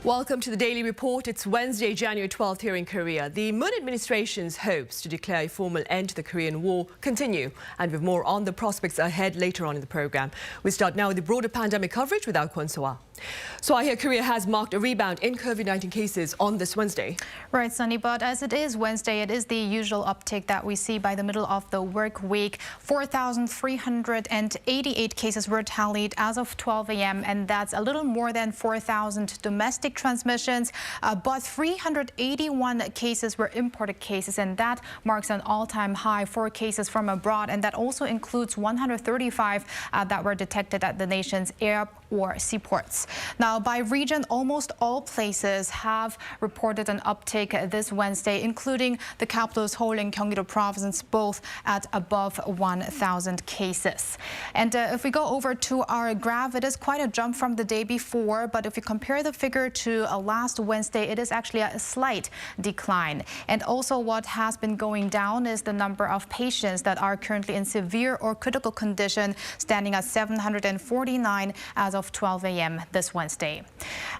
Welcome to the Daily Report. It's Wednesday, January 12th here in Korea. The Moon administration's hopes to declare a formal end to the Korean War continue. And with more on the prospects ahead later on in the program. We start now with the broader pandemic coverage with our Kwon So-ah. So I hear Korea has marked a rebound in COVID-19 cases on this Wednesday. Right, Sunny, but as it is Wednesday, it is the usual uptick that we see by the middle of the work week. 4,388 cases were tallied as of 12 a.m. and that's a little more than 4,000 domestic transmissions, but 381 cases were imported cases, and that marks an all-time high for cases from abroad, and that also includes 135 that were detected at the nation's air or seaports. Now, by region, almost all places have reported an uptick this Wednesday, including the capital Seoul and Gyeonggi-do province, both at above 1,000 cases. And if we go over to our graph, it is quite a jump from the day before, but if you compare the figure to last Wednesday, it is actually a slight decline. And also what has been going down is the number of patients that are currently in severe or critical condition, standing at 749 as of 12 a.m. this Wednesday.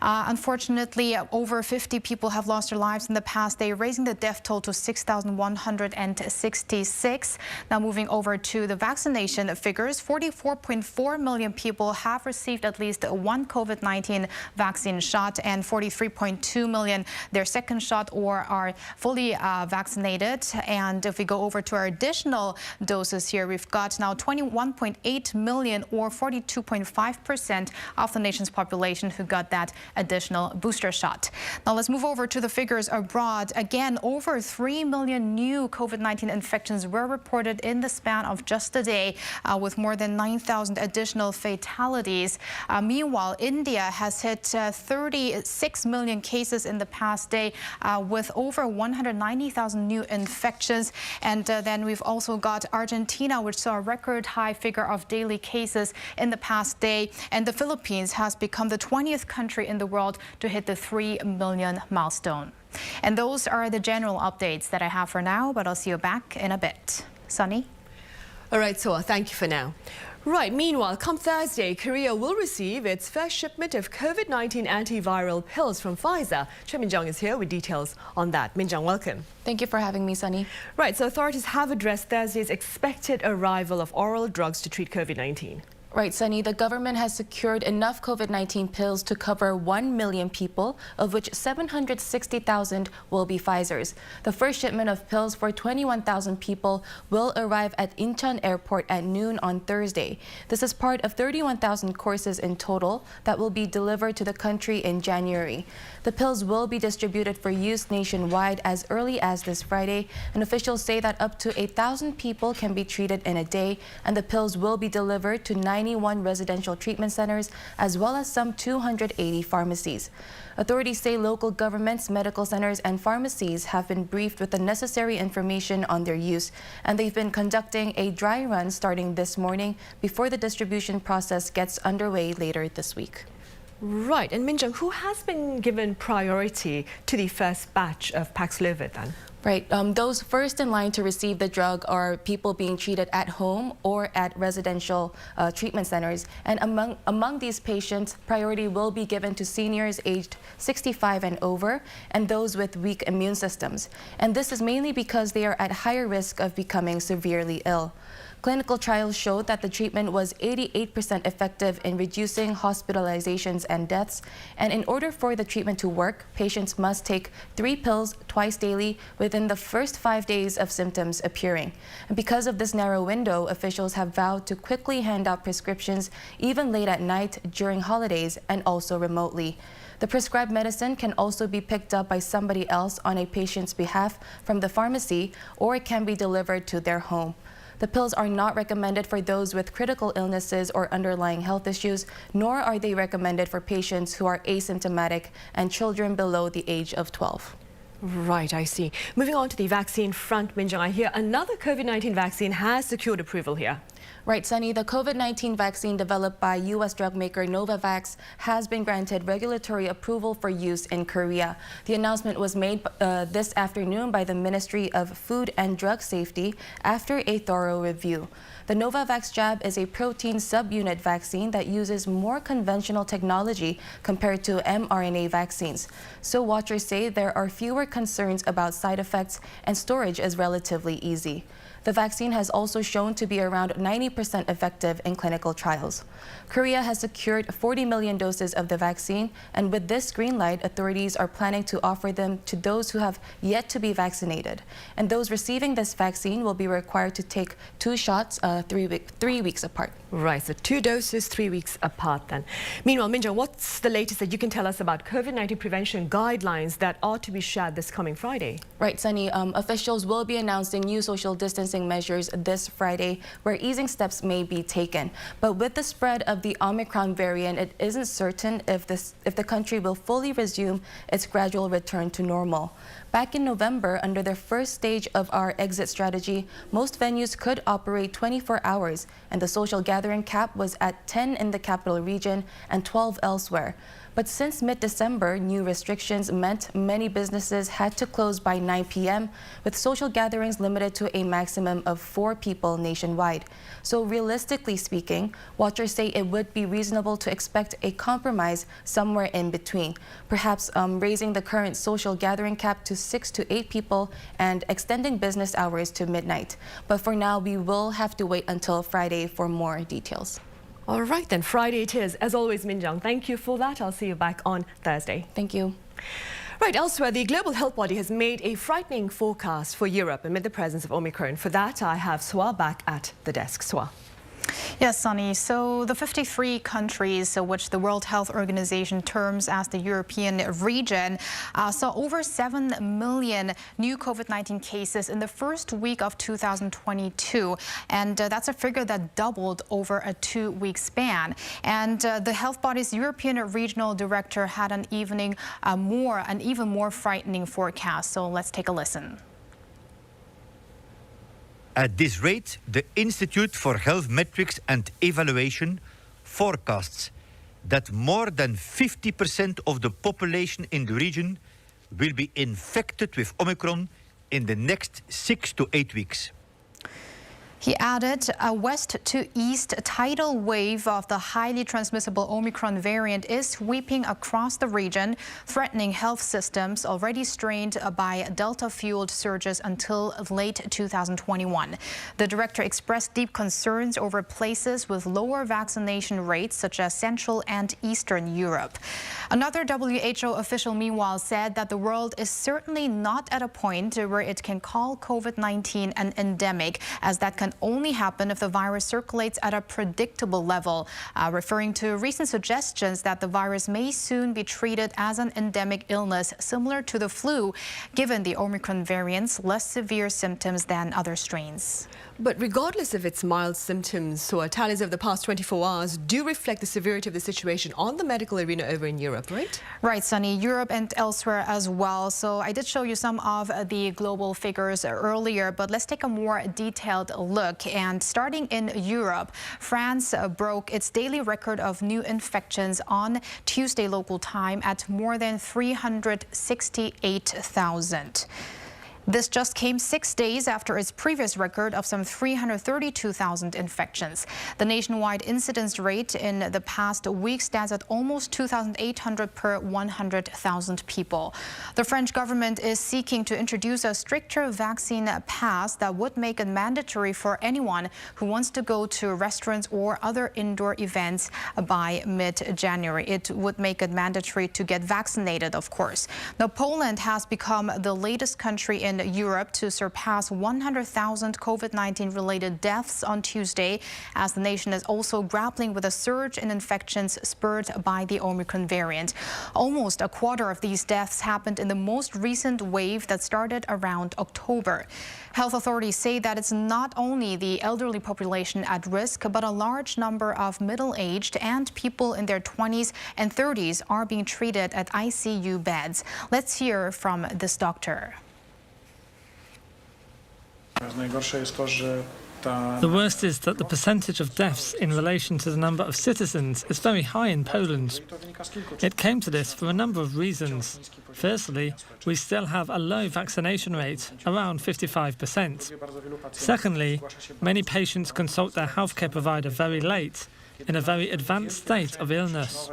Unfortunately, over 50 people have lost their lives in the past day, raising the death toll to 6,166. Now moving over to the vaccination figures, 44.4 million people have received at least one COVID-19 vaccine shot, and 43.2 million their second shot or are fully vaccinated. And if we go over to our additional doses here, we've got now 21.8 million or 42.5% of the nation's population who got that additional booster shot. Now let's move over to the figures abroad. Again, over 3 million new COVID-19 infections were reported in the span of just a day, with more than 9,000 additional fatalities. Meanwhile, India has hit 36 million cases in the past day, with over 190,000 new infections. And then we've also got Argentina, which saw a record high figure of daily cases in the past day. And the Philippines has become the 20th country in the world to hit the 3 million milestone. And those are the general updates that I have for now, but I'll see you back in a bit. Sunny? All right, So, thank you for now. Right, meanwhile, come Thursday, Korea will receive its first shipment of COVID-19 antiviral pills from Pfizer. Kim Jong-un is here with details on that. Min-jung, welcome. Thank you for having me, Sunny. Right, so authorities have addressed Thursday's expected arrival of oral drugs to treat COVID-19. Right, Sunny, the government has secured enough COVID-19 pills to cover 1 million people, of which 760,000 will be Pfizer's. The first shipment of pills for 21,000 people will arrive at Incheon Airport at noon on Thursday. This is part of 31,000 courses in total that will be delivered to the country in January. The pills will be distributed for use nationwide as early as this Friday, and officials say that up to 8,000 people can be treated in a day, and the pills will be delivered to 91 residential treatment centers, as well as some 280 pharmacies. Authorities say local governments, medical centers, and pharmacies have been briefed with the necessary information on their use, and they've been conducting a dry run starting this morning before the distribution process gets underway later this week. Right, and Min-jung, who has been given priority to the first batch of Paxlovid then? Right. Those first in line to receive the drug are people being treated at home or at residential treatment centers. And among these patients, priority will be given to seniors aged 65 and over and those with weak immune systems. And this is mainly because they are at higher risk of becoming severely ill. Clinical trials showed that the treatment was 88% effective in reducing hospitalizations and deaths. And in order for the treatment to work, patients must take 3 pills twice daily within the first 5 days of symptoms appearing. And because of this narrow window, officials have vowed to quickly hand out prescriptions even late at night, during holidays, and also remotely. The prescribed medicine can also be picked up by somebody else on a patient's behalf from the pharmacy, or it can be delivered to their home. The pills are not recommended for those with critical illnesses or underlying health issues, nor are they recommended for patients who are asymptomatic and children below the age of 12. Right, I see. Moving on to the vaccine front, Min-jung, I hear another COVID-19 vaccine has secured approval here. Right, Sunny. The COVID-19 vaccine developed by U.S. drug maker Novavax has been granted regulatory approval for use in Korea. The announcement was made this afternoon by the Ministry of Food and Drug Safety after a thorough review. The Novavax jab is a protein subunit vaccine that uses more conventional technology compared to mRNA vaccines. So watchers say there are fewer concerns about side effects and storage is relatively easy. The vaccine has also shown to be around 90% effective in clinical trials. Korea has secured 40 million doses of the vaccine, and with this green light, authorities are planning to offer them to those who have yet to be vaccinated. And those receiving this vaccine will be required to take 2 shots 3 weeks apart. Right, so 2 doses, 3 weeks apart then. Meanwhile, Minja, what's the latest that you can tell us about COVID-19 prevention guidelines that are to be shared this coming Friday? Right, Sunny. Officials will be announcing new social distancing measures this Friday, where easing steps may be taken. But with the spread of the Omicron variant, it isn't certain if the country will fully resume its gradual return to normal. Back in November, under the first stage of our exit strategy, most venues could operate 24 hours, and the social gathering cap was at 10 in the capital region and 12 elsewhere. But since mid-December, new restrictions meant many businesses had to close by 9 p.m., with social gatherings limited to a maximum of 4 people nationwide. So realistically speaking, watchers say it would be reasonable to expect a compromise somewhere in between, perhaps raising the current social gathering cap to 6 to 8 people and extending business hours to midnight. But for now, we will have to wait until Friday for more details. All right, then Friday it is. As always, Minjang, thank you for that. I'll see you back on Thursday. Thank you. Right, elsewhere, the Global Health Body has made a frightening forecast for Europe amid the presence of Omicron. For that, I have Swa back at the desk. Swa. Yes, Sunny. So the 53 countries which the World Health Organization terms as the European region saw over 7 million new COVID-19 cases in the first week of 2022. And that's a figure that doubled over a 2-week span. And the health body's European regional director had an even more frightening forecast. So let's take a listen. At this rate, the Institute for Health Metrics and Evaluation forecasts that more than 50% of the population in the region will be infected with Omicron in the next 6 to 8 weeks. He added a west to east tidal wave of the highly transmissible Omicron variant is sweeping across the region, threatening health systems already strained by Delta-fueled surges until late 2021. The director expressed deep concerns over places with lower vaccination rates, such as Central and Eastern Europe. Another WHO official, meanwhile, said that the world is certainly not at a point where it can call COVID-19 an endemic, as that can only happen if the virus circulates at a predictable level, referring to recent suggestions that the virus may soon be treated as an endemic illness similar to the flu, given the Omicron variant's less severe symptoms than other strains. But regardless of its mild symptoms, so tallies of the past 24 hours do reflect the severity of the situation on the medical arena over in Europe, right? Right, Sunny. Europe and elsewhere as well. So I did show you some of the global figures earlier, but let's take a more detailed look. And starting in Europe, France broke its daily record of new infections on Tuesday local time at more than 368,000. This just came 6 days after its previous record of some 332,000 infections. The nationwide incidence rate in the past week stands at almost 2,800 per 100,000 people. The French government is seeking to introduce a stricter vaccine pass that would make it mandatory for anyone who wants to go to restaurants or other indoor events by mid-January. It would make it mandatory to get vaccinated, of course. Now, Poland has become the latest country in Europe to surpass 100,000 COVID-19 related deaths on Tuesday, as the nation is also grappling with a surge in infections spurred by the Omicron variant. Almost a quarter of these deaths happened in the most recent wave that started around October. Health authorities say that it's not only the elderly population at risk, but a large number of middle-aged and people in their 20s and 30s are being treated at ICU beds. Let's hear from this doctor. Najgorsze jest to, że The worst is that the percentage of deaths in relation to the number of citizens is very high in Poland. It came to this for a number of reasons. Firstly, we still have a low vaccination rate, around 55%. Secondly, many patients consult their healthcare provider very late, in a very advanced state of illness.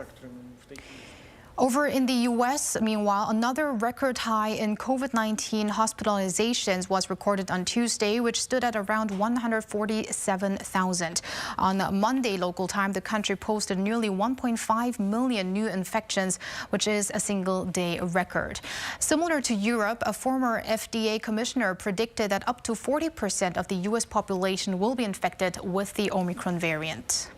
Over in the U.S., meanwhile, another record high in COVID-19 hospitalizations was recorded on Tuesday, which stood at around 147,000. On Monday, local time, the country posted nearly 1.5 million new infections, which is a single-day record. Similar to Europe, a former FDA commissioner predicted that up to 40% of the U.S. population will be infected with the Omicron variant.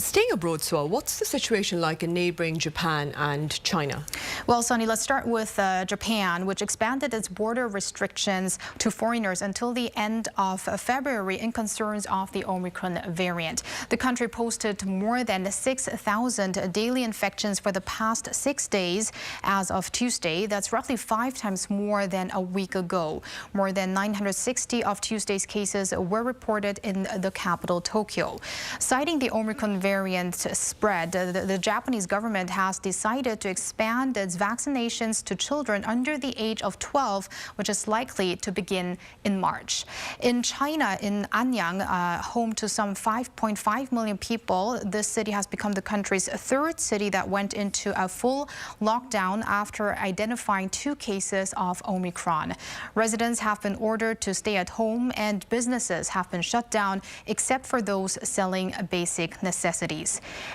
Staying abroad, Swell, what's the situation like in neighbouring Japan and China? Well, Sunny, let's start with Japan, which expanded its border restrictions to foreigners until the end of February in concerns of the Omicron variant. The country posted more than 6,000 daily infections for the past 6 days as of Tuesday. That's roughly 5 times more than a week ago. More than 960 of Tuesday's cases were reported in the capital, Tokyo. Citing the Omicron variant spread, the Japanese government has decided to expand its vaccinations to children under the age of 12, which is likely to begin in March. In China, in Anyang, home to some 5.5 million people, this city has become the country's 3rd city that went into a full lockdown after identifying 2 cases of Omicron. Residents have been ordered to stay at home and businesses have been shut down except for those selling basic necessities.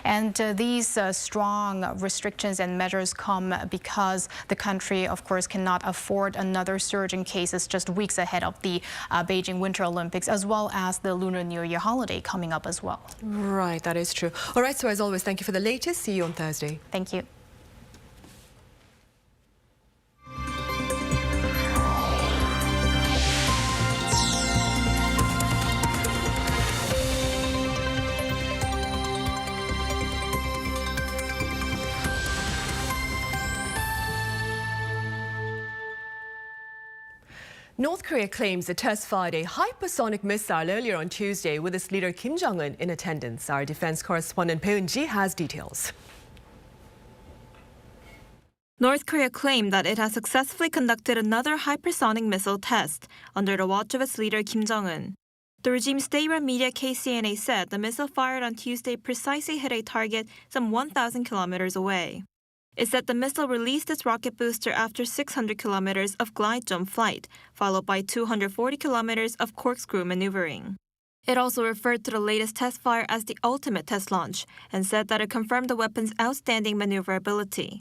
And these strong restrictions and measures come because the country, of course, cannot afford another surge in cases just weeks ahead of the Beijing Winter Olympics, as well as the Lunar New Year holiday coming up as well. Right, that is true. All right, so as always, thank you for the latest. See you on Thursday. Thank you. North Korea claims the test fired a hypersonic missile earlier on Tuesday with its leader Kim Jong-un in attendance. Our defense correspondent Pyeongyang has details. North Korea claimed that it has successfully conducted another hypersonic missile test under the watch of its leader Kim Jong-un. The regime's state-run media KCNA said the missile fired on Tuesday precisely hit a target some 1,000 kilometers away. It said the missile released its rocket booster after 600 kilometers of glide-jump flight, followed by 240 kilometers of corkscrew maneuvering. It also referred to the latest test fire as the ultimate test launch and said that it confirmed the weapon's outstanding maneuverability.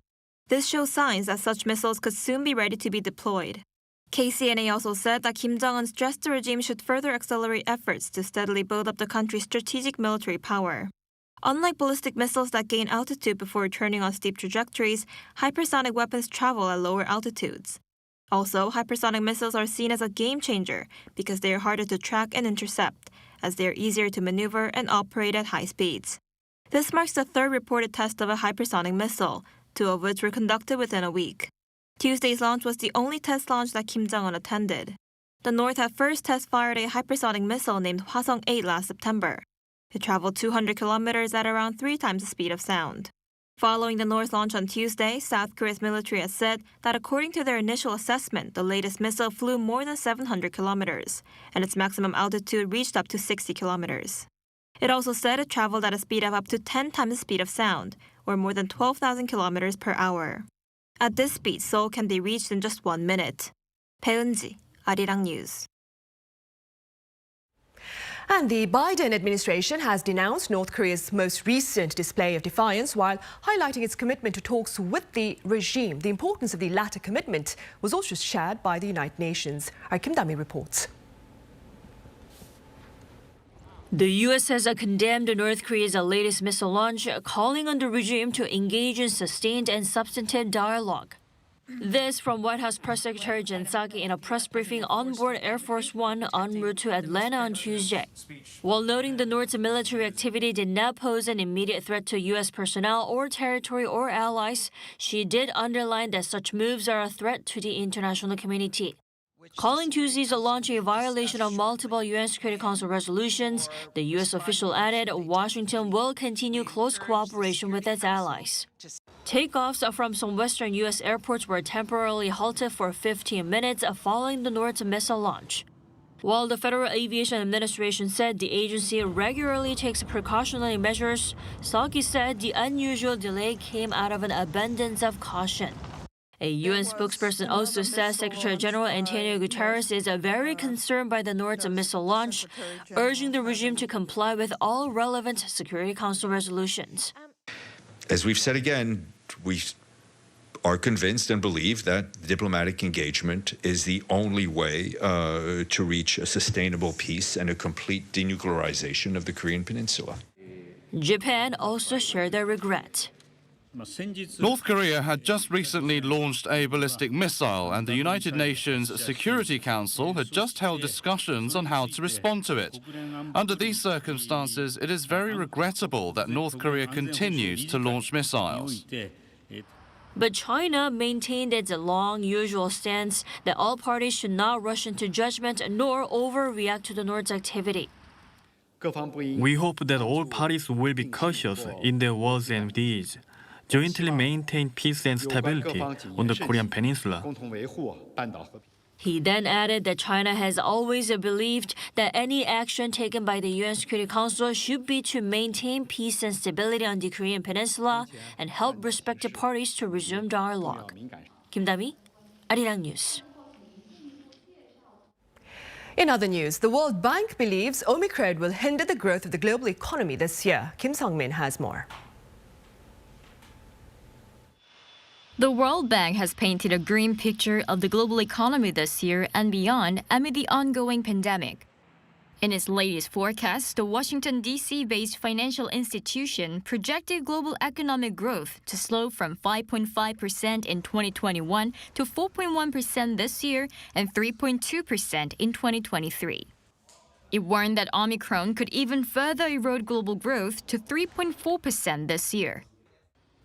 This shows signs that such missiles could soon be ready to be deployed. KCNA also said that Kim Jong-un stressed the regime should further accelerate efforts to steadily build up the country's strategic military power. Unlike ballistic missiles that gain altitude before returning on steep trajectories, hypersonic weapons travel at lower altitudes. Also, hypersonic missiles are seen as a game changer because they are harder to track and intercept, as they are easier to maneuver and operate at high speeds. This marks the 3rd reported test of a hypersonic missile, 2 of which were conducted within a week. Tuesday's launch was the only test launch that Kim Jong-un attended. The North had first test-fired a hypersonic missile named Hwasong-8 last September. It traveled 200 kilometers at around 3 times the speed of sound. Following the North launch on Tuesday, South Korea's military has said that according to their initial assessment, the latest missile flew more than 700 kilometers, and its maximum altitude reached up to 60 kilometers. It also said it traveled at a speed of up to 10 times the speed of sound, or more than 12,000 kilometers per hour. At this speed, Seoul can be reached in just 1 minute. Pyeongyang, Arirang News. And the Biden administration has denounced North Korea's most recent display of defiance while highlighting its commitment to talks with the regime. The importance of the latter commitment was also shared by the United Nations. Our Kim Dami reports. The U.S. has condemned North Korea's latest missile launch, calling on the regime to engage in sustained and substantive dialogue. This from White House Press Secretary Jen Psaki in a press briefing on board Air Force One en route to Atlanta on Tuesday. While noting the North's military activity did not pose an immediate threat to U.S. personnel or territory or allies, she did underline that such moves are a threat to the international community. Calling Tuesday's launch a violation of multiple UN Security Council resolutions, the U.S. official added Washington will continue close cooperation with its allies. Takeoffs from some western U.S. airports were temporarily halted for 15 minutes following the North's missile launch. While the Federal Aviation Administration said the agency regularly takes precautionary measures, Psaki said the unusual delay came out of an abundance of caution. A UN spokesperson also says Secretary General Antonio Guterres is very concerned by the North's missile launch, urging the regime to comply with all relevant Security Council resolutions. As we've said again, we are convinced and believe that diplomatic engagement is the only way to reach a sustainable peace and a complete denuclearization of the Korean Peninsula. Japan also shared their regret. North Korea had just recently launched a ballistic missile, and the United Nations Security Council had just held discussions on how to respond to it. Under these circumstances, it is very regrettable that North Korea continues to launch missiles. But China maintained its long usual stance that all parties should not rush into judgment nor overreact to the North's activity. We hope that all parties will be cautious in their words and deeds, jointly maintain peace and stability on the Korean Peninsula. He then added that China has always believed that any action taken by the UN Security Council should be to maintain peace and stability on the Korean Peninsula and help respective parties to resume dialogue. Kim Dami, Arirang News. In other news, the World Bank believes Omicron will hinder the growth of the global economy this year. Kim Sung-min has more. The World Bank has painted a grim picture of the global economy this year and beyond amid the ongoing pandemic. In its latest forecast, the Washington, D.C.-based financial institution projected global economic growth to slow from 5.5% in 2021 to 4.1% this year and 3.2% in 2023. It warned that Omicron could even further erode global growth to 3.4% this year.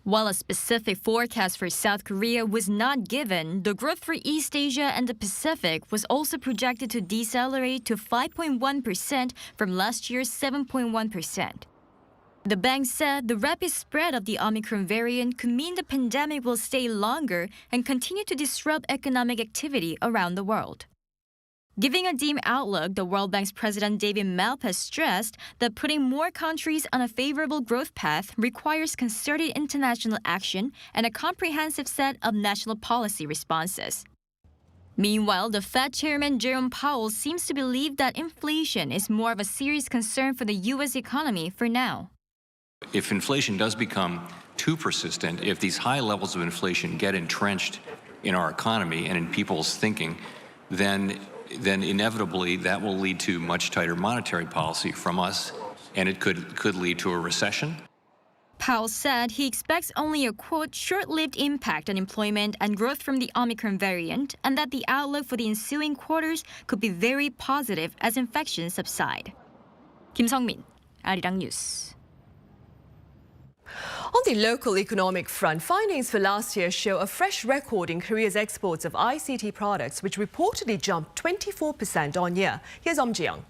While a specific forecast for South Korea was not given, the growth for East Asia and the Pacific was also projected to decelerate to 5.1% from last year's 7.1%. The bank said the rapid spread of the Omicron variant could mean the pandemic will stay longer and continue to disrupt economic activity around the world. Giving a dim outlook, the World Bank's president David Malpass stressed that putting more countries on a favorable growth path requires concerted international action and a comprehensive set of national policy responses. Meanwhile, the Fed chairman Jerome Powell seems to believe that inflation is more of a serious concern for the U.S. economy for now. If inflation does become too persistent, if these high levels of inflation get entrenched in our economy and in people's thinking, then inevitably that will lead to much tighter monetary policy from us, and it could lead to a recession. Powell said he expects only a, quote, short-lived impact on employment and growth from the Omicron variant, and that the outlook for the ensuing quarters could be very positive as infections subside. Kim Sung-min, Arirang News. On the local economic front, findings for last year show a fresh record in Korea's exports of ICT products, which reportedly jumped 24% on year. Here's Ji-young.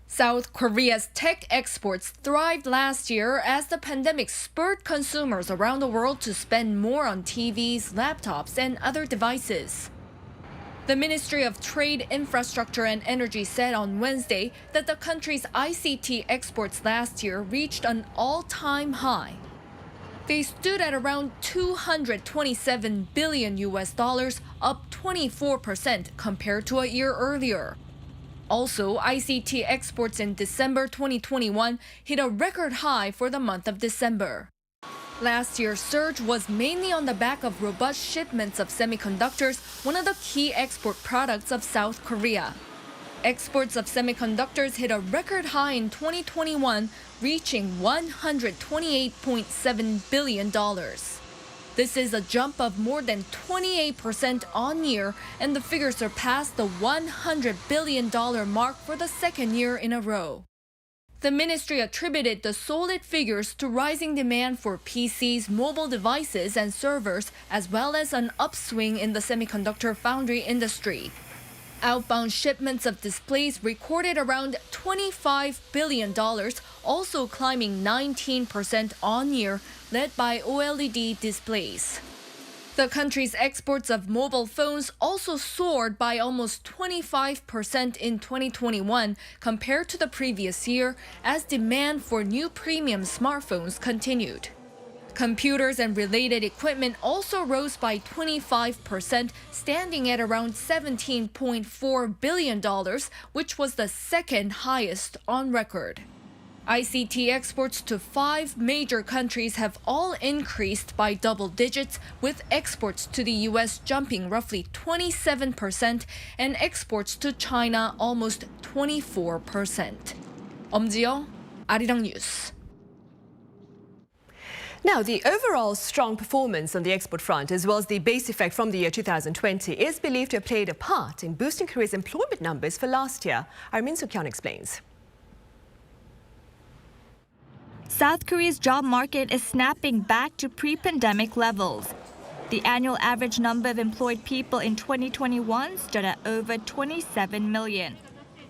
South Korea's tech exports thrived last year as the pandemic spurred consumers around the world to spend more on TVs, laptops, and other devices. The Ministry of Trade, Infrastructure and Energy said on Wednesday that the country's ICT exports last year reached an all-time high. They stood at around $227 billion, up 24% compared to a year earlier. Also, ICT exports in December 2021 hit a record high for the month of December. Last year's surge was mainly on the back of robust shipments of semiconductors, one of the key export products of South Korea. Exports of semiconductors hit a record high in 2021, reaching $128.7 billion. This is a jump of more than 28% on year, and the figure surpassed the $100 billion mark for the second year in a row. The ministry attributed the solid figures to rising demand for PCs, mobile devices, and servers, as well as an upswing in the semiconductor foundry industry. Outbound shipments of displays recorded around $25 billion, also climbing 19% on-year, led by OLED displays. The country's exports of mobile phones also soared by almost 25% in 2021 compared to the previous year as demand for new premium smartphones continued. Computers and related equipment also rose by 25%, standing at around $17.4 billion, which was the second highest on record. ICT exports to 5 major countries have all increased by double digits, with exports to the U.S. jumping roughly 27% and exports to China almost 24%. 엄지영, Arirang News. Now, the overall strong performance on the export front, as well as the base effect from the year 2020, is believed to have played a part in boosting Korea's employment numbers for last year. Our Min Soo-kyun explains. South Korea's job market is snapping back to pre-pandemic levels. The annual average number of employed people in 2021 stood at over 27 million.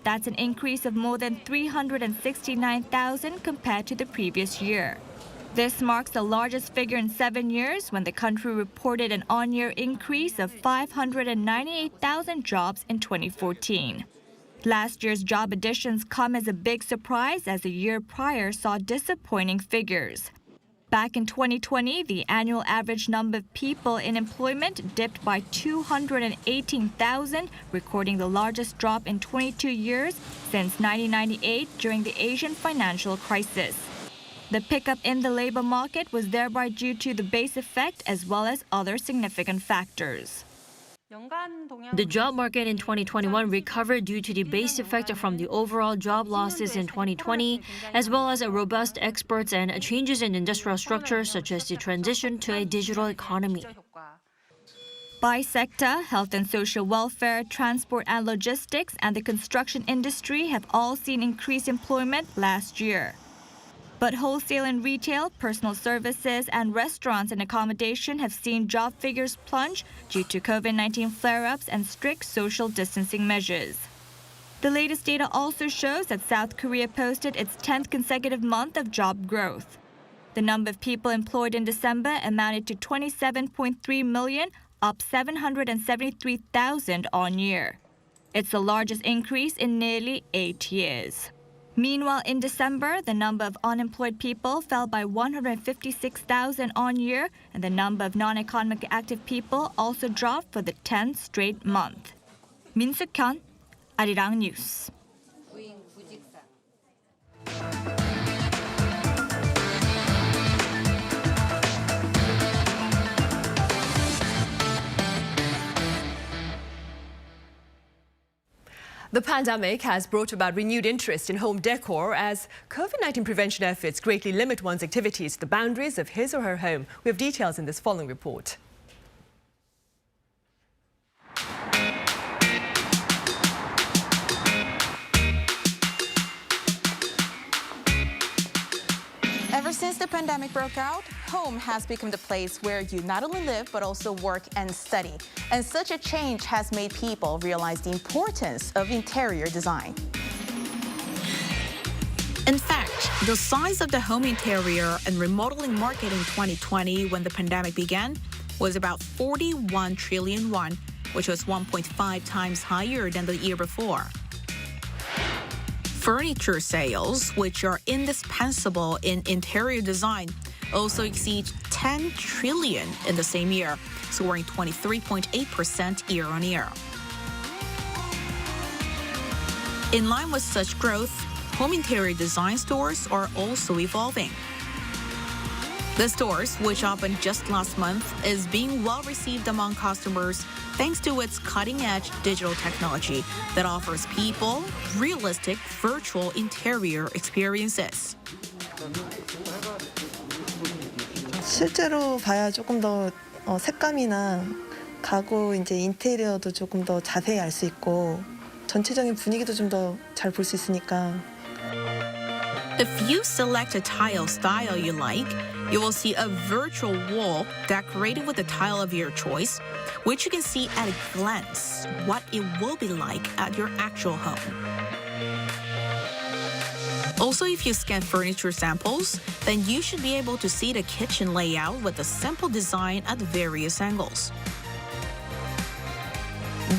That's an increase of more than 369,000 compared to the previous year. This marks the largest figure in 7 years, when the country reported an on-year increase of 598,000 jobs in 2014. Last year's job additions come as a big surprise, as the year prior saw disappointing figures. Back in 2020, the annual average number of people in employment dipped by 218,000, recording the largest drop in 22 years since 1998 during the Asian financial crisis. The pickup in the labor market was thereby due to the base effect as well as other significant factors. The job market in 2021 recovered due to the base effect from the overall job losses in 2020, as well as robust exports and changes in industrial structure, such as the transition to a digital economy. By sector, health and social welfare, transport and logistics, and the construction industry have all seen increased employment last year. But wholesale and retail, personal services, and restaurants and accommodation have seen job figures plunge due to COVID-19 flare-ups and strict social distancing measures. The latest data also shows that South Korea posted its 10th consecutive month of job growth. The number of people employed in December amounted to 27.3 million, up 773,000 on year. It's the largest increase in nearly 8 years. Meanwhile, in December, the number of unemployed people fell by 156,000 on year, and the number of non-economic active people also dropped for the 10th straight month. Min Soo-kyun, Arirang News. The pandemic has brought about renewed interest in home decor as COVID-19 prevention efforts greatly limit one's activities to the boundaries of his or her home. We have details in this following report. Ever since the pandemic broke out, home has become the place where you not only live but also work and study. And such a change has made people realize the importance of interior design. In fact, the size of the home interior and remodeling market in 2020, when the pandemic began, was about 41 trillion won, which was 1.5 times higher than the year before. Furniture sales, which are indispensable in interior design, also exceed 10 trillion in the same year, soaring 23.8% year-on-year. In line with such growth, home interior design stores are also evolving. The stores, which opened just last month, is being well received among customers thanks to its cutting-edge digital technology that offers people realistic virtual interior experiences. 실제로 봐야 조금 더 색감이나 가구 이제 인테리어도 조금 더 자세히 알 수 있고 전체적인 분위기도 좀 더 잘 볼 수 있으니까. If you select a tile style you like, you will see a virtual wall decorated with the tile of your choice, which you can see at a glance what it will be like at your actual home. Also, if you scan furniture samples, then you should be able to see the kitchen layout with a simple design at various angles.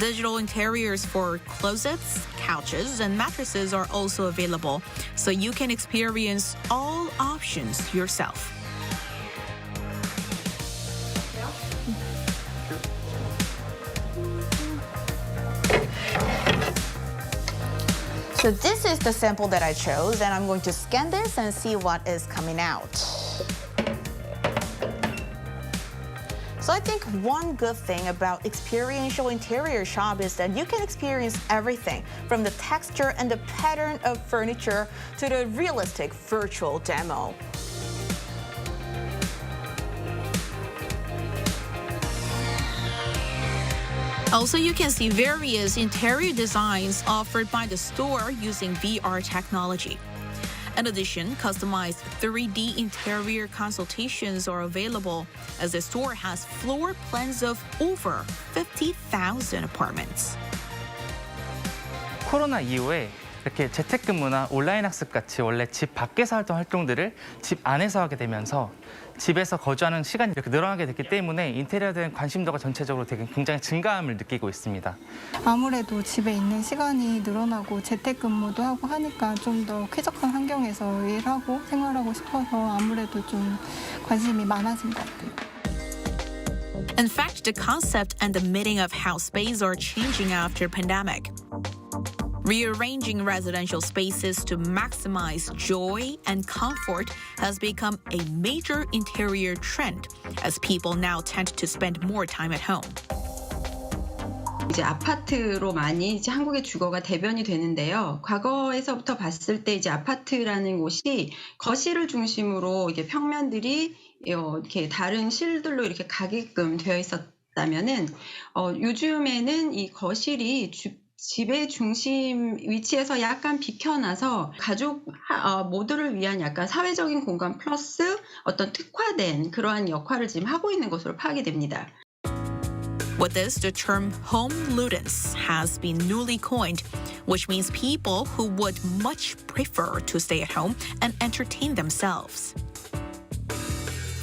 Digital interiors for closets, couches, and mattresses are also available, so you can experience all options yourself. So this is the sample that I chose, and I'm going to scan this and see what is coming out. So I think one good thing about experiential interior shop is that you can experience everything from the texture and the pattern of furniture to the realistic virtual demo. Also, you can see various interior designs offered by the store using VR technology. In addition, customized 3D interior consultations are available, as the store has floor plans of over 50,000 apartments. 코로나 이후에 이렇게 재택근무나 온라인 학습 같이 원래 집 밖에서 하던 활동들을 집 안에서 하게 되면서 집에서 거주하는 시간이 이렇게 늘어나게 됐기 때문에 인테리어에 대한 관심도가 전체적으로 되게 굉장히 증가함을 느끼고 있습니다. 아무래도 집에 있는 시간이 늘어나고 재택근무도 하고 하니까 좀 더 쾌적한 환경에서 일하고 생활하고 싶어서 아무래도 좀 관심이 많아진 것 같아요. In fact, the concept and the meaning of house space are changing after pandemic. Rearranging residential spaces to maximize joy and comfort has become a major interior trend, as people now tend to spend more time at home. 이제 아파트로 많이 이제 한국의 주거가 대변이 되는데요. 과거에서부터 봤을 때 이제 아파트라는 곳이 거실을 중심으로 이게 평면들이 이렇게 다른 실들로 이렇게 가게끔 되어 있었다면은 요즘에는 이 거실이 집의 중심 위치에서 약간 비켜나서 가족 모두를 위한 약간 사회적인 공간 플러스 어떤 특화된 그러한 역할을 지금 하고 있는 것으로 파악이 됩니다. With this, the term home ludens has been newly coined, which means people who would much prefer to stay at home and entertain themselves.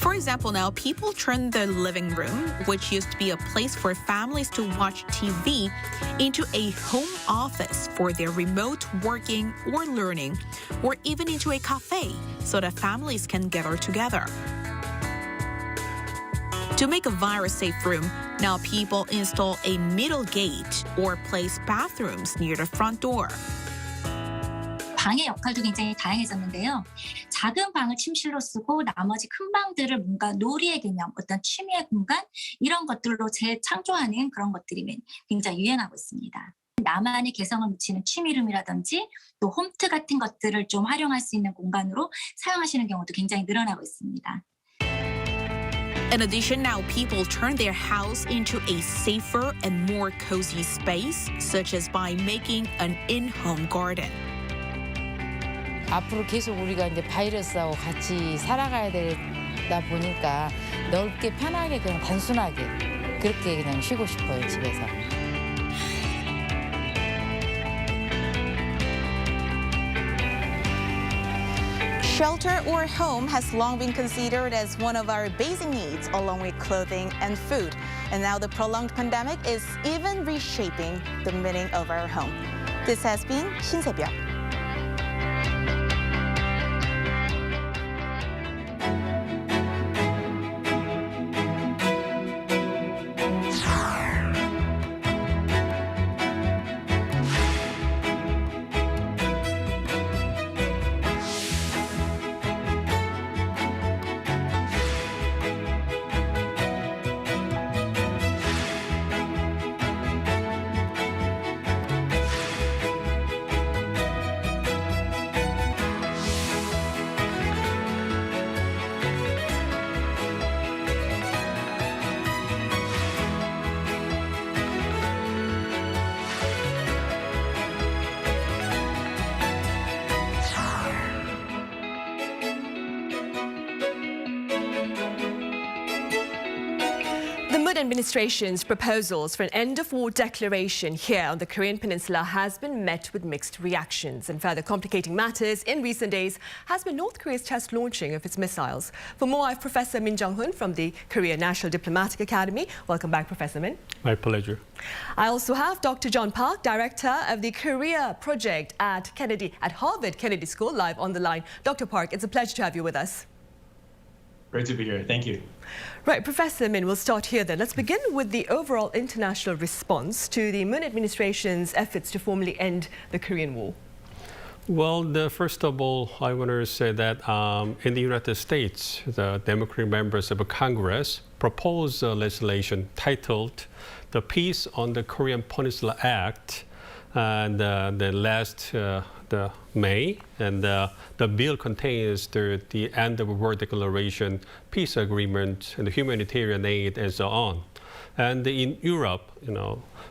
For example, now people turn the living room, which used to be a place for families to watch TV, into a home office for their remote working or learning, or even into a cafe so that families can gather together. To make a virus-safe room, now people install a middle gate or place bathrooms near the front door. 방의 역할도 굉장히 다양해졌는데요. 작은 방을 침실로 쓰고 나머지 큰 방들을 뭔가 놀이의 개념, 어떤 취미의 공간 이런 것들로 재창조하는 그런 것들이 굉장히 유행하고 있습니다. 나만의 개성을 묻히는 취미룸이라든지 또 홈트 같은 것들을 좀 활용할 수 있는 공간으로 사용하시는 경우도 굉장히 늘어나고 있습니다. In addition, now people turn their house into a safer and more cozy space, such as by making an in-home garden. 앞으로 계속 우리가 이제 바이러스하고 같이 살아가야 되다 보니까 넓게 편하게 그냥 단순하게 그렇게 그냥 쉬고 싶어요, 집에서. Shelter or home has long been considered as one of our basic needs, along with clothing and food. And now the prolonged pandemic is even reshaping the meaning of our home. This has been 신새벽. administration's proposals for an end-of-war declaration here on the Korean Peninsula has been met with mixed reactions. And further complicating matters in recent days has been North Korea's test launching of its missiles. For more, I have Professor Kim Jong-un from the Korea National Diplomatic Academy. Welcome back, Professor Min. My pleasure. I also have Dr. John Park, Director of the Korea Project at Harvard Kennedy School, live on the line. Dr. Park, it's a pleasure to have you with us. Great to be here. Thank you. Right, Professor Min, we'll start here then. Let's begin with the overall international response to the Moon administration's efforts to formally end the Korean War. Well, first of all, I want to say that in the United States, the Democratic members of Congress proposed legislation titled the Peace on the Korean Peninsula Act, and the last May, and the bill contains the end of war declaration, peace agreement, and humanitarian aid, and so on. And in Europe,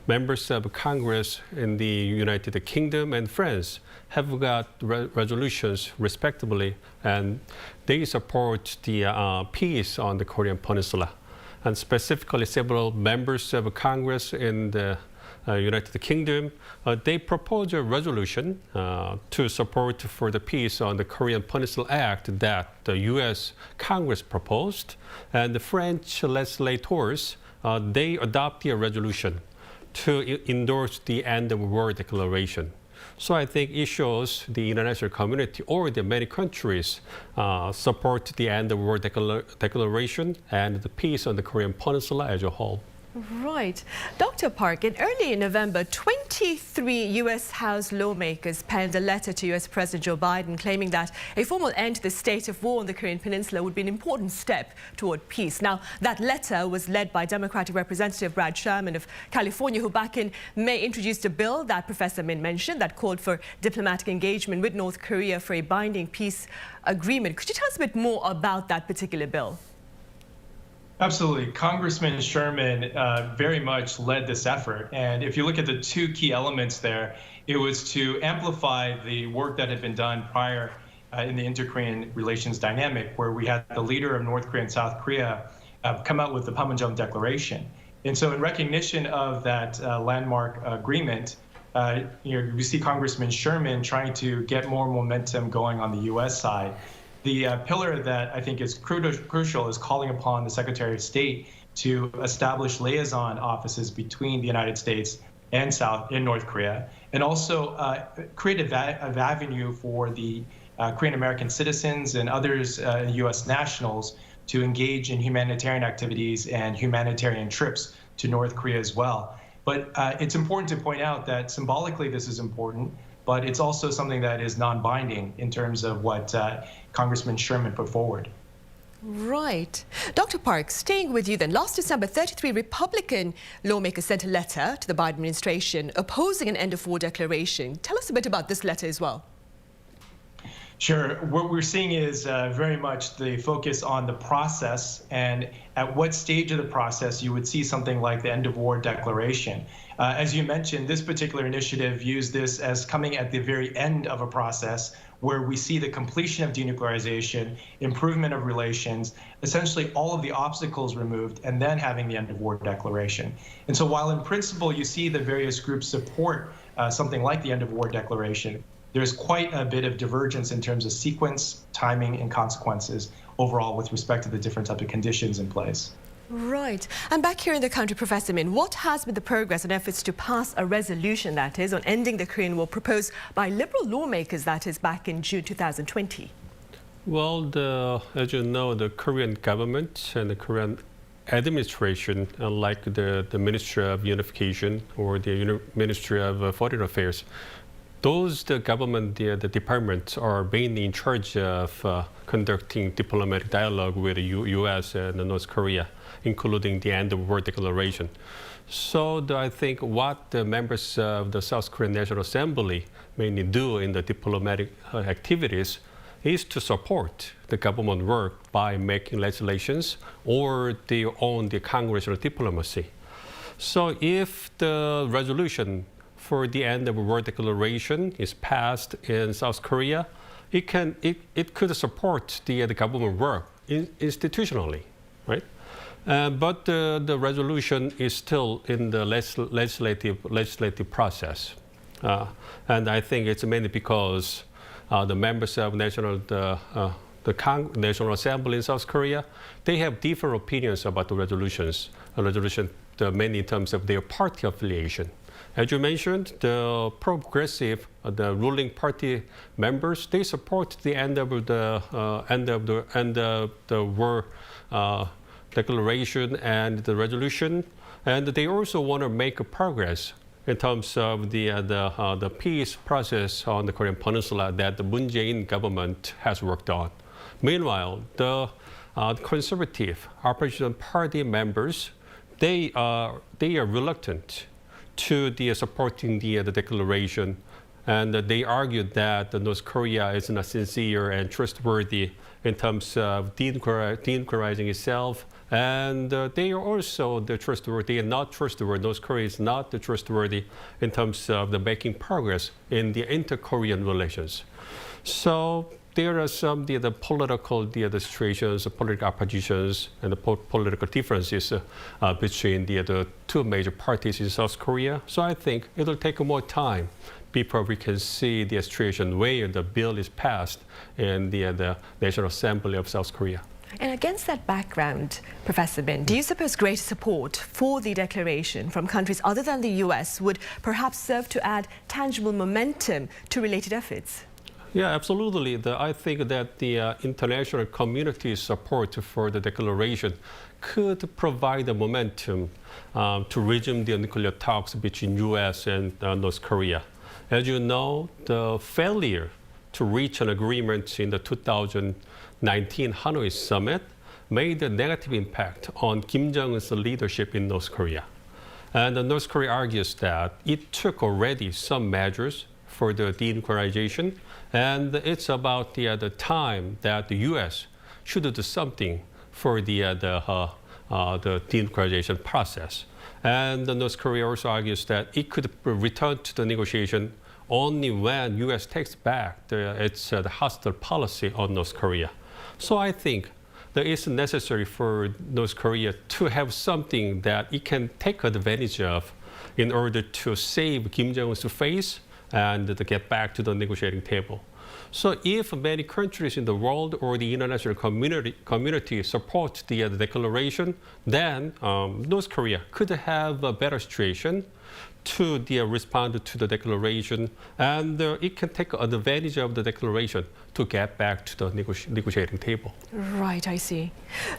members of Congress in the United Kingdom and France have got resolutions respectively, and they support the peace on the Korean Peninsula. And specifically, several members of Congress in the United Kingdom, they proposed a resolution to support for the peace on the Korean Peninsula Act that the U.S. Congress proposed, and the French legislators, they adopted a resolution to endorse the end of war declaration. So I think it shows the international community or the many countries support the end of war declaration and the peace on the Korean Peninsula as a whole. Right. Dr. Park, early in November, 23 U.S. House lawmakers penned a letter to U.S. President Joe Biden claiming that a formal end to the state of war on the Korean Peninsula would be an important step toward peace. Now, that letter was led by Democratic Representative Brad Sherman of California, who back in May introduced a bill that Professor Min mentioned that called for diplomatic engagement with North Korea for a binding peace agreement. Could you tell us a bit more about that particular bill? Absolutely. Congressman Sherman very much led this effort. And if you look at the two key elements there, it was to amplify the work that had been done prior in the inter-Korean relations dynamic, where we had the leader of North Korea and South Korea come out with the Pyongyang Declaration. And so in recognition of that landmark agreement, we see Congressman Sherman trying to get more momentum going on the U.S. side. The pillar that I think is crucial is calling upon the Secretary of State to establish liaison offices between the United States and North Korea, and also create an avenue for the Korean American citizens and others, U.S. nationals, to engage in humanitarian activities and humanitarian trips to North Korea as well. But it's important to point out that symbolically this is important, but it's also something that is non-binding in terms of what Congressman Sherman put forward. Right. Dr. Park, staying with you then. Last December, 33 Republican lawmakers sent a letter to the Biden administration opposing an end-of-war declaration. Tell us a bit about this letter as well. Sure. What we're seeing is very much the focus on the process and at what stage of the process you would see something like the end-of-war declaration. As you mentioned, this particular initiative views this as coming at the very end of a process where we see the completion of denuclearization, improvement of relations, essentially all of the obstacles removed, and then having the end-of-war declaration. And so while in principle you see the various groups support something like the end-of-war declaration, there's quite a bit of divergence in terms of sequence, timing, and consequences overall with respect to the different types of conditions in place. Right. And back here in the country, Professor Min, what has been the progress and efforts to pass a resolution, that is, on ending the Korean War proposed by liberal lawmakers, that is, back in June 2020? Well, as you know, the Korean government and the Korean administration, like the Ministry of Unification or the Ministry of Foreign Affairs, the government, the departments are mainly in charge of conducting diplomatic dialogue with the U.S. and North Korea, including the end-of-war declaration. So I think what the members of the South Korean National Assembly mainly do in the diplomatic activities is to support the government work by making legislations or they own the congressional diplomacy. So if the resolution for the end of war declaration is passed in South Korea, it could support the government work institutionally, right? But the resolution is still in the legislative process. And I think it's mainly because the members of National Assembly in South Korea, they have different opinions about the resolution, mainly in terms of their party affiliation. As you mentioned, the progressive, the ruling party members, they support the end of the war declaration and the resolution, and they also want to make a progress in terms of the peace process on the Korean Peninsula that the Moon Jae-in government has worked on. Meanwhile, the conservative opposition party members, they are reluctant to supporting the declaration, and they argued that North Korea is not sincere and trustworthy in terms of denuclearizing itself, and they are also trustworthy and not trustworthy. North Korea is not trustworthy in terms of making progress in the inter-Korean relations. So there are some the political situations, political oppositions, and the political differences between the two major parties in South Korea. So I think it will take more time before we can see the situation where the bill is passed in the National Assembly of South Korea. And against that background, Professor Min, do you suppose greater support for the declaration from countries other than the US would perhaps serve to add tangible momentum to related efforts? Yeah, absolutely. I think that the international community's support for the declaration could provide the momentum to resume the nuclear talks between US and North Korea. As you know, the failure to reach an agreement in the 2019 Hanoi summit made a negative impact on Kim Jong-un's leadership in North Korea. And North Korea argues that it took already some measures for the denuclearization, and it's about the time that the U.S. should do something for the denuclearization process. And North Korea also argues that it could return to the negotiation only when U.S. takes back its hostile policy on North Korea. So I think that it's necessary for North Korea to have something that it can take advantage of in order to save Kim Jong-un's face and to get back to the negotiating table. So if many countries in the world or the international community support the declaration, then North Korea could have a better situation to respond to the declaration, and it can take advantage of the declaration to get back to the negotiating table. Right, I see.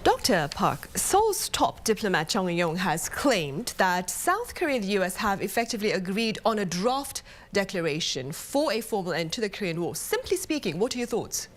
Dr. Park, Seoul's top diplomat Chung Eui-yong has claimed that South Korea and the US have effectively agreed on a draft declaration for a formal end to the Korean War. Simply speaking, what are your thoughts?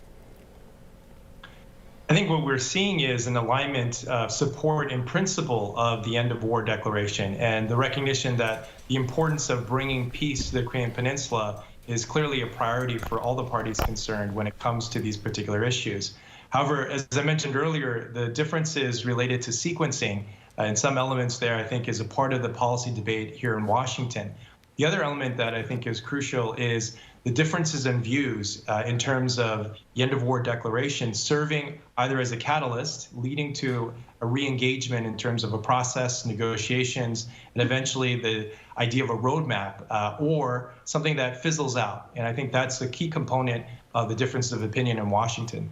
I think what we're seeing is an alignment of support in principle of the end of war declaration and the recognition that the importance of bringing peace to the Korean Peninsula is clearly a priority for all the parties concerned when it comes to these particular issues. However, as I mentioned earlier, the differences related to sequencing and some elements there, I think, is a part of the policy debate here in Washington. The other element that I think is crucial is the differences in views in terms of the end of war declaration serving either as a catalyst leading to a re-engagement in terms of a process, negotiations, and eventually the idea of a roadmap or something that fizzles out. And I think that's the key component of the difference of opinion in Washington.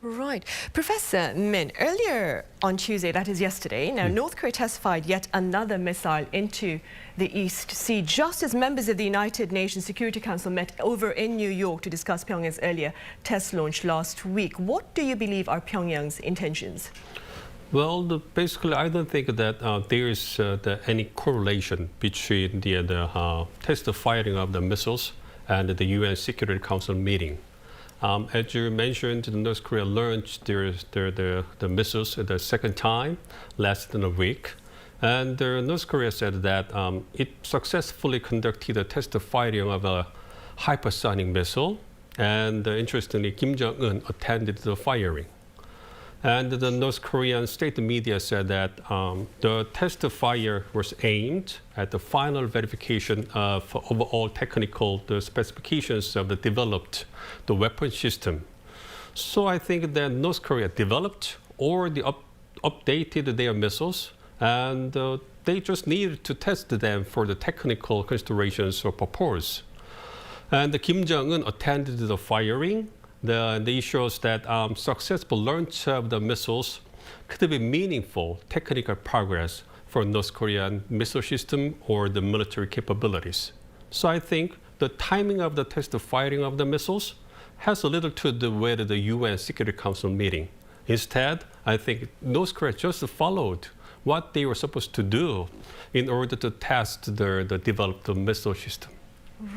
Right. Professor Min, earlier on Tuesday, that is yesterday, now North Korea testified yet another missile into the East Sea, just as members of the United Nations Security Council met over in New York to discuss Pyongyang's earlier test launch last week. What do you believe are Pyongyang's intentions? Well, basically, I don't think that there is any correlation between the test firing of the missiles and the UN Security Council meeting. As you mentioned, North Korea launched the missiles the second time, less than a week. And North Korea said that it successfully conducted a test firing of a hypersonic missile. And interestingly, Kim Jong-un attended the firing. And the North Korean state media said that the test fire was aimed at the final verification of overall technical specifications of the developed weapon system. So I think that North Korea developed or updated their missiles, and they just needed to test them for the technical considerations or purpose. And Kim Jong-un attended the firing. It shows that successful launch of the missiles could be meaningful technical progress for North Korean missile system or the military capabilities. So I think the timing of the test firing of the missiles has a little to do with the UN Security Council meeting. Instead, I think North Korea just followed what they were supposed to do in order to test the developed missile system.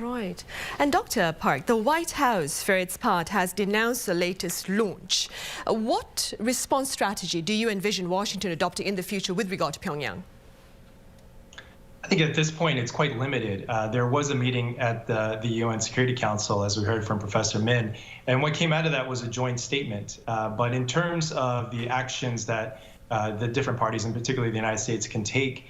Right. And Dr. Park, the White House, for its part, has denounced the latest launch. What response strategy do you envision Washington adopting in the future with regard to Pyongyang? I think at this point it's quite limited. There was a meeting at the UN Security Council, as we heard from Professor Min, and what came out of that was a joint statement. But in terms of the actions that the different parties, and particularly the United States, can take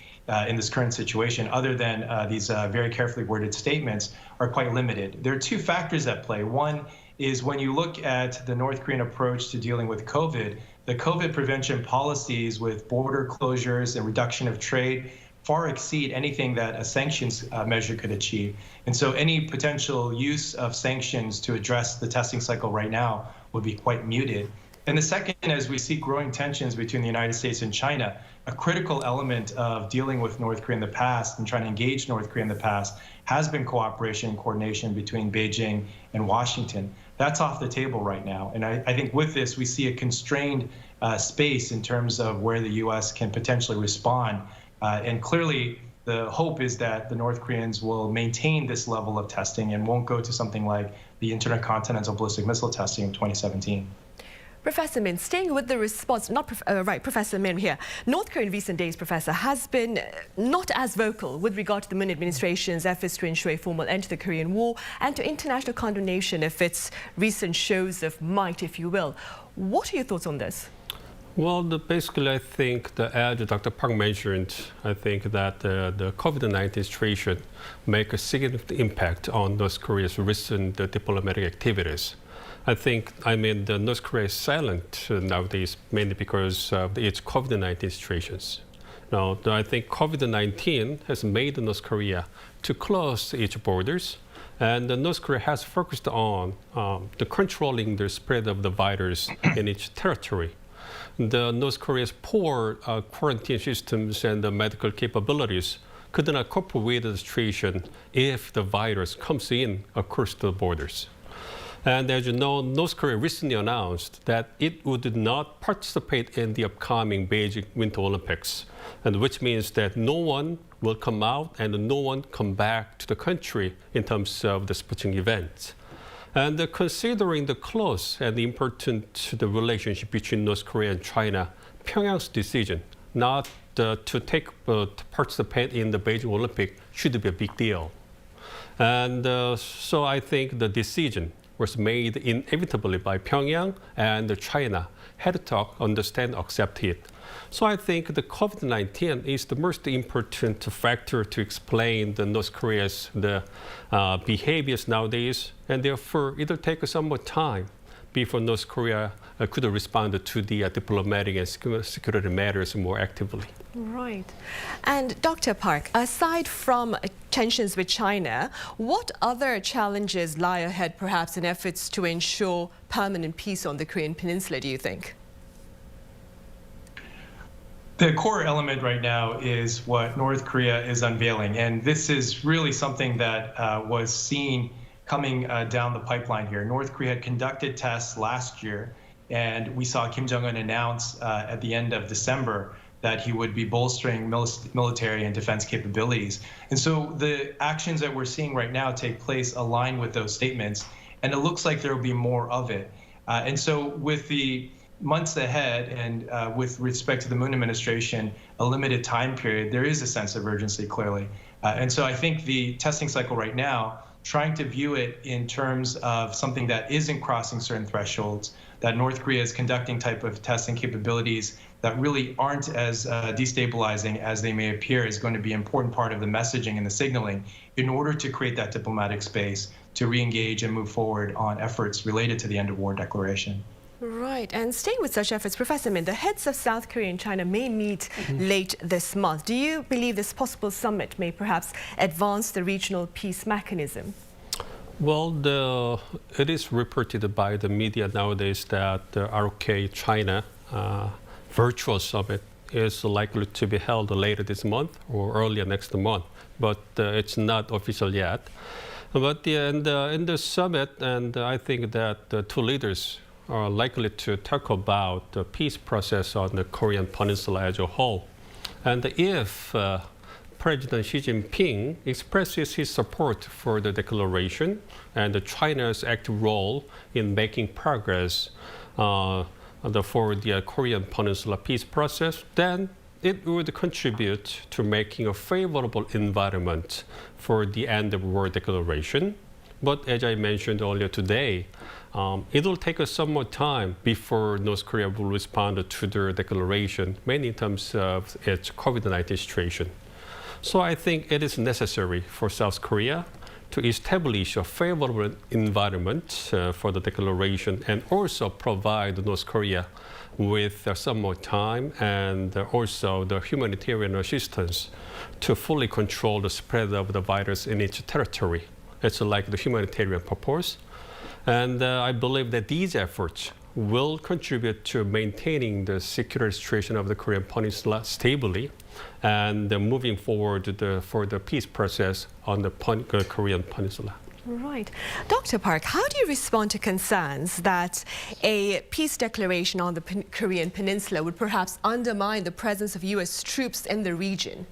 in this current situation, other than these very carefully worded statements, are quite limited. There are two factors at play. One is when you look at the North Korean approach to dealing with COVID, the COVID prevention policies with border closures and reduction of trade far exceed anything that a sanctions measure could achieve. And so any potential use of sanctions to address the testing cycle right now would be quite muted. And the second, as we see growing tensions between the United States and China, a critical element of dealing with North Korea in the past and trying to engage North Korea in the past has been cooperation and coordination between Beijing and Washington. That's off the table right now. And I think with this, we see a constrained space in terms of where the U.S. can potentially respond. And clearly, the hope is that the North Koreans will maintain this level of testing and won't go to something like the intercontinental ballistic missile testing of 2017. Professor Min, staying with the response, Professor Min here. North Korea in recent days, Professor, has been not as vocal with regard to the Moon administration's efforts to ensure a formal end to the Korean War and to international condemnation of its recent shows of might, if you will. What are your thoughts on this? Well, basically, I think, as Dr. Park mentioned, I think that the COVID-19 situation makes a significant impact on North Korea's recent diplomatic activities. I think, the North Korea is silent nowadays, mainly because of its COVID-19 situations. Now, I think COVID-19 has made North Korea to close its borders, and North Korea has focused on controlling the spread of the virus in its territory. The North Korea's poor quarantine systems and the medical capabilities could not cope with the situation if the virus comes in across the borders. And as you know, North Korea recently announced that it would not participate in the upcoming Beijing Winter Olympics, and which means that no one will come out and no one come back to the country in terms of the sporting events. And considering the close and important the relationship between North Korea and China, Pyongyang's decision not to participate in the Beijing Olympic should be a big deal. And so I think the decision was made inevitably by Pyongyang, and China had to understand, accept it. So I think the COVID-19 is the most important factor to explain the North Korea's behaviors nowadays, and therefore it'll take some more time before North Korea could respond to the diplomatic and security matters more actively. Right. And Dr. Park, aside from tensions with China, what other challenges lie ahead, perhaps, in efforts to ensure permanent peace on the Korean Peninsula, do you think? The core element right now is what North Korea is unveiling. And this is really something that was seen coming down the pipeline here. North Korea had conducted tests last year, and we saw Kim Jong-un announce at the end of December that he would be bolstering military and defense capabilities. And so the actions that we're seeing right now take place align with those statements, and it looks like there will be more of it. And so with the months ahead and with respect to the Moon administration, a limited time period, there is a sense of urgency, clearly. And so I think the testing cycle right now, trying to view it in terms of something that isn't crossing certain thresholds, that North Korea is conducting type of testing capabilities that really aren't as destabilizing as they may appear, is going to be an important part of the messaging and the signaling in order to create that diplomatic space to re-engage and move forward on efforts related to the end of war declaration. Right, and staying with such efforts, Professor Min, the heads of South Korea and China may meet late this month. Do you believe this possible summit may perhaps advance the regional peace mechanism? Well, it is reported by the media nowadays that the ROK China virtual summit is likely to be held later this month or earlier next month, but it's not official yet. But in the summit, and I think that the two leaders are likely to talk about the peace process on the Korean Peninsula as a whole. And if President Xi Jinping expresses his support for the declaration and China's active role in making progress for the Korean Peninsula peace process, then it would contribute to making a favorable environment for the end of war declaration. But as I mentioned earlier today, it will take us some more time before North Korea will respond to the declaration, mainly in terms of its COVID-19 situation. So I think it is necessary for South Korea to establish a favorable environment for the declaration and also provide North Korea with some more time and also the humanitarian assistance to fully control the spread of the virus in its territory. It's like the humanitarian purpose. And I believe that these efforts will contribute to maintaining the security situation of the Korean Peninsula stably and moving forward for the peace process on the Korean Peninsula. Right. Dr. Park, how do you respond to concerns that a peace declaration on the Korean Peninsula would perhaps undermine the presence of U.S. troops in the region?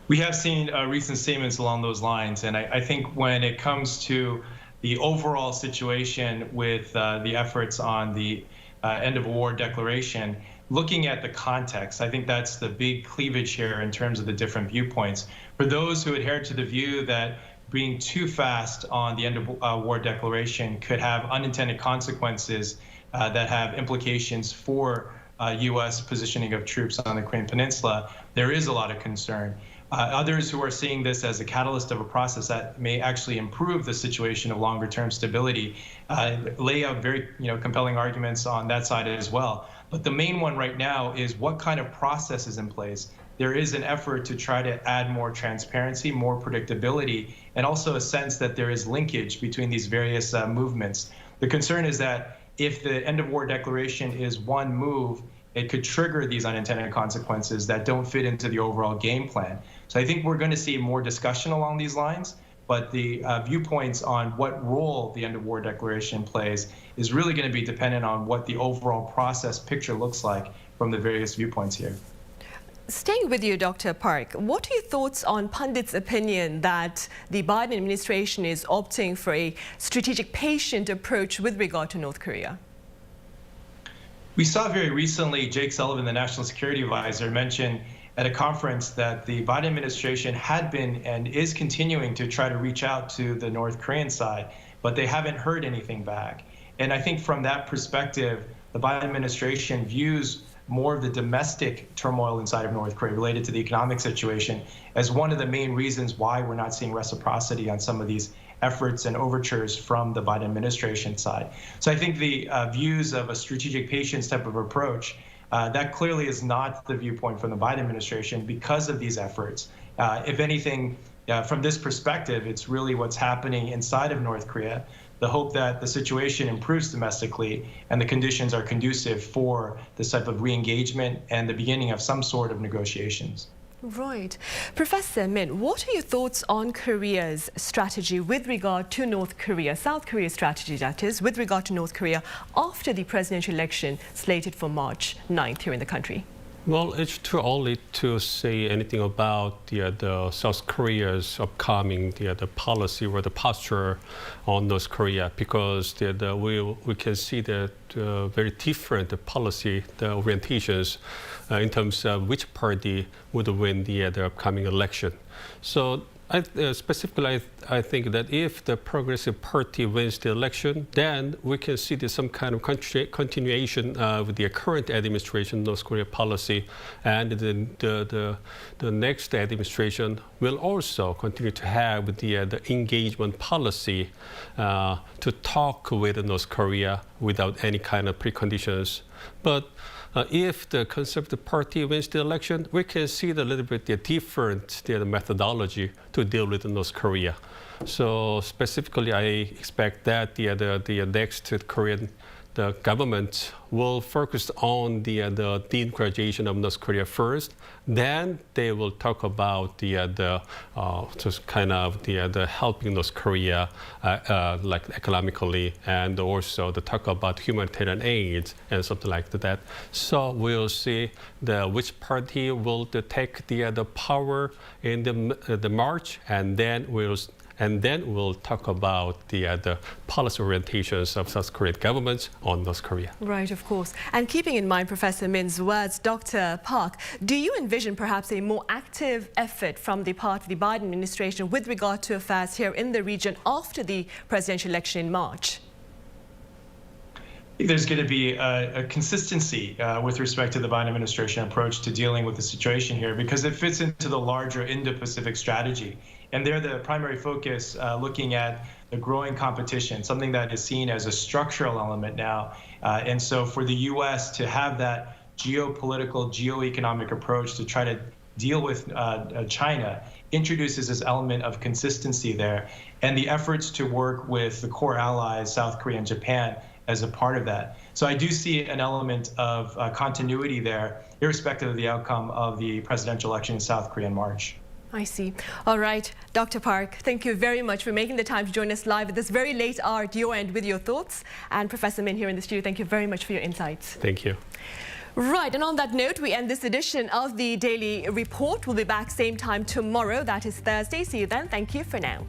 We have seen recent statements along those lines, and I think when it comes to the overall situation with the efforts on the end of war declaration, looking at the context, I think that's the big cleavage here in terms of the different viewpoints. For those who adhere to the view that being too fast on the end of war declaration could have unintended consequences that have implications for U.S. positioning of troops on the Korean Peninsula, there is a lot of concern. Others who are seeing this as a catalyst of a process that may actually improve the situation of longer-term stability lay out very compelling arguments on that side as well. But the main one right now is what kind of process is in place. There is an effort to try to add more transparency, more predictability, and also a sense that there is linkage between these various movements. The concern is that if the end of war declaration is one move, it could trigger these unintended consequences that don't fit into the overall game plan. So I think we're going to see more discussion along these lines, but the viewpoints on what role the end of war declaration plays is really going to be dependent on what the overall process picture looks like from the various viewpoints here. Staying with you, Dr. Park, what are your thoughts on pundits' opinion that the Biden administration is opting for a strategic patient approach with regard to North Korea? We saw very recently Jake Sullivan, the National Security Advisor, mention at a conference that the Biden administration had been and is continuing to try to reach out to the North Korean side, but they haven't heard anything back. And I think from that perspective, the Biden administration views more of the domestic turmoil inside of North Korea related to the economic situation as one of the main reasons why we're not seeing reciprocity on some of these efforts and overtures from the Biden administration side. So I think the views of a strategic patience type of approach, that clearly is not the viewpoint from the Biden administration because of these efforts. If anything, from this perspective, it's really what's happening inside of North Korea, the hope that the situation improves domestically and the conditions are conducive for this type of re-engagement and the beginning of some sort of negotiations. Right. Professor Min, what are your thoughts on Korea's strategy with regard to North Korea, South Korea's strategy, that is, with regard to North Korea after the presidential election slated for March 9th here in the country? Well, it's too early to say anything about the South Korea's upcoming the policy or the posture on North Korea because we can see that very different policy orientations in terms of which party would win the upcoming election. So Specifically, I think that if the Progressive Party wins the election, then we can see some kind of continuation with the current administration North Korea policy, and the next administration will also continue to have the engagement policy to talk with North Korea without any kind of preconditions. But if the Conservative Party wins the election, we can see a little bit different methodology to deal with North Korea. So specifically, I expect that the next Korean government will focus on the denuclearization of North Korea first. Then they will talk about just kind of the helping North Korea like economically, and also the talk about humanitarian aid and something like that. So we'll see which party will take the power in the March, and then we'll talk about the policy orientations of South Korean governments on North Korea. Right, of course. And keeping in mind Professor Min's words, Dr. Park, do you envision perhaps a more active effort from the part of the Biden administration with regard to affairs here in the region after the presidential election in March? There's going to be a consistency with respect to the Biden administration approach to dealing with the situation here, because it fits into the larger Indo-Pacific strategy. And they're the primary focus looking at the growing competition, something that is seen as a structural element now. And so for the U.S. to have that geopolitical, geoeconomic approach to try to deal with China introduces this element of consistency there. And the efforts to work with the core allies, South Korea and Japan, as a part of that. So I do see an element of continuity there, irrespective of the outcome of the presidential election in South Korea in March. I see. All right, Dr. Park, thank you very much for making the time to join us live at this very late hour at your end with your thoughts. And Professor Min here in the studio, thank you very much for your insights. Thank you. Right, and on that note, we end this edition of the Daily Report. We'll be back same time tomorrow. That is Thursday. See you then. Thank you for now.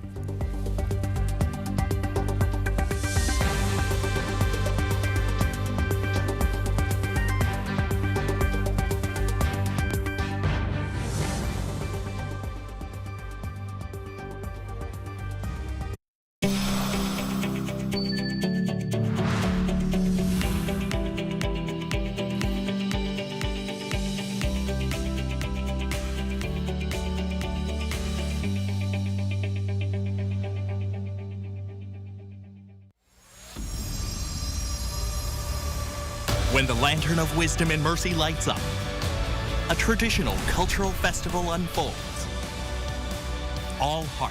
When the lantern of wisdom and mercy lights up, a traditional cultural festival unfolds. All hearts